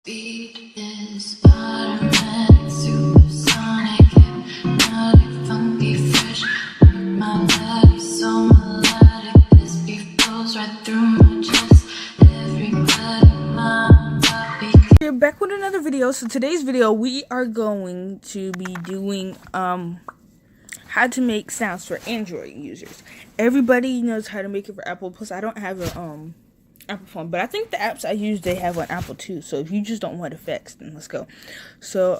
Beat is automatic, supersonic, hypnotic, funky, fresh. My body so melodic. This beat goes right through my chest. Everybody, my body. We're back with another video. So today's video, we are going to be doing how to make sounds for Android users. Everybody knows how to make it for Apple. Plus, I don't have a Apple phone, but I think the apps I use, they have on Apple too. So if you just don't want effects, then let's go. So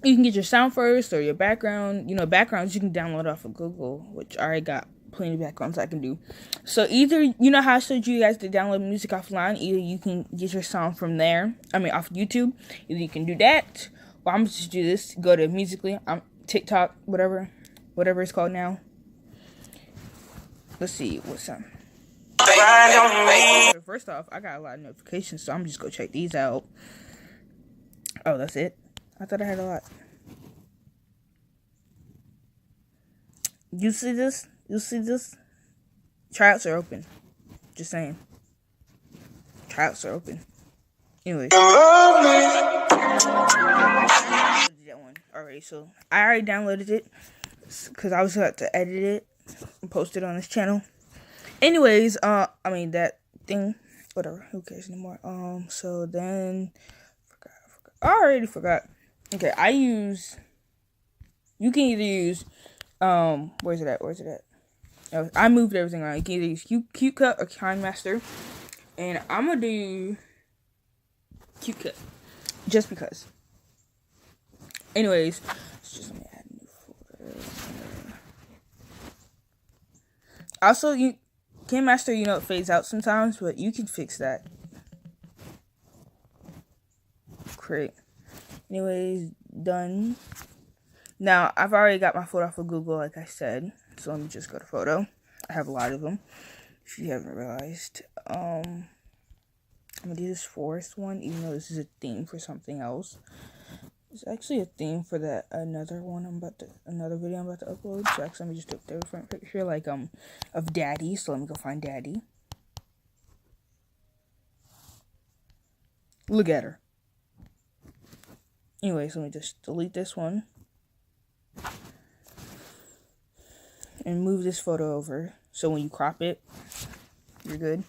you can get your sound first or your background. You know, backgrounds you can download off of Google, which I already got plenty of backgrounds I can do. So either, you know how I showed you guys to download music offline, either you can get your sound from there, off YouTube. Either you can do that, or I'm just do this, go to Musically, TikTok, whatever it's called now. Let's see what's up. First off, I got a lot of notifications, so I'm just gonna check these out. Oh, that's it? I thought I had a lot. You see this? You see this? Tryouts are open. Just saying. Tryouts are open. Anyway. That one already. So I already downloaded it because I was about to edit it and post it on this channel. Anyways, that thing, whatever, who cares anymore. So then, I already forgot. Okay, you can either use, where's it at? Oh, I moved everything around. You can either use CuteCut or KineMaster, and I'm gonna do CuteCut, just because. Anyways, just let me add a new folder. Also, KineMaster, it fades out sometimes, but you can fix that. Great. Anyways, done. Now, I've already got my photo off of Google, like I said. So let me just go to photo. I have a lot of them, if you haven't realized. I'm gonna do this fourth one, even though this is a theme for something else. It's actually a theme for that another video I'm about to upload. So actually, let me just do a different picture, like of Daddy. So let me go find Daddy. Look at her. Anyways, let me just delete this one and move this photo over. So when you crop it, you're good.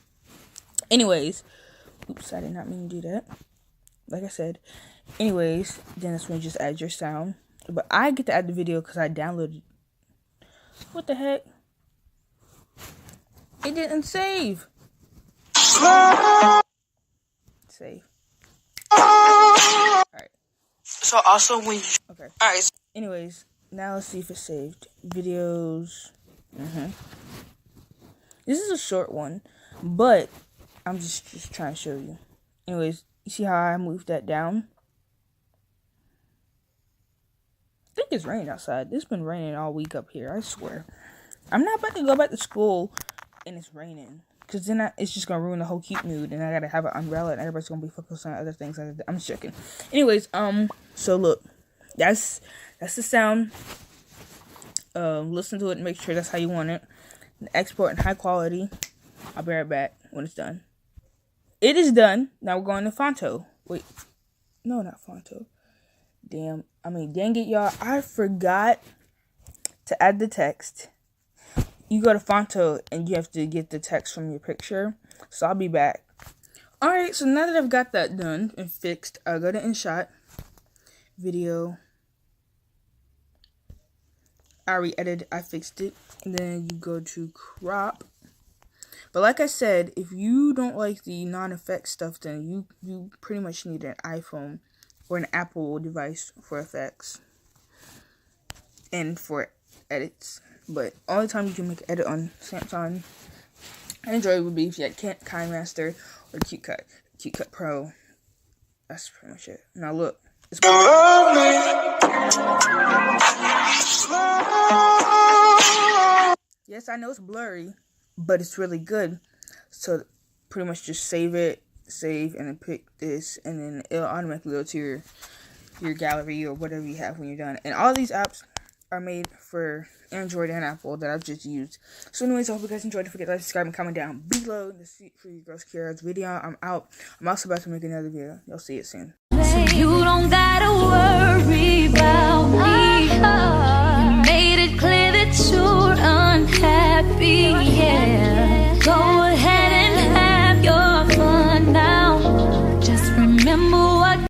Anyways, oops, I did not mean to do that. Like I said. Anyways, then that's when you just add your sound. But I get to add the video because I downloaded. What the heck? It didn't save. Save. Alright. So also when you... Okay. Alright. Anyways, now let's see if it's saved. Videos. This is a short one, but I'm just trying to show you. Anyways, you see how I moved that down? I think it's raining outside. It's been raining all week up here, I swear. I'm not about to go back to school and it's raining, because then it's just going to ruin the whole cute mood, and I got to have an umbrella and everybody's going to be focused on other things. I'm just joking. Anyways, so look, that's the sound. Listen to it and make sure that's how you want it. Export in high quality. I'll be right back when it's done. It is done. Now we're going to Fonto. Wait. No, not Fonto. Dang it, y'all. I forgot to add the text. You go to Fonto and you have to get the text from your picture. So I'll be back. Alright, so now that I've got that done and fixed, I'll go to InShot. Video. I re-edited, I fixed it. And then you go to crop. But like I said, if you don't like the non-effect stuff, then you pretty much need an iPhone or an Apple device for effects and for edits. But only time you can make an edit on Samsung Android would be if you had KineMaster or CuteCut Pro. That's pretty much it. Now look, it's yes, I know it's blurry, but it's really good. So pretty much just save, and then pick this, and then it'll automatically go to your gallery or whatever you have when you're done. And all these apps are made for Android and Apple that I've just used. So anyways, I hope you guys enjoyed. Don't forget to like, subscribe, and comment down below to see for your girls Kiara's video. I'm out. I'm also about to make another video. You'll see it soon. So you don't gotta worry.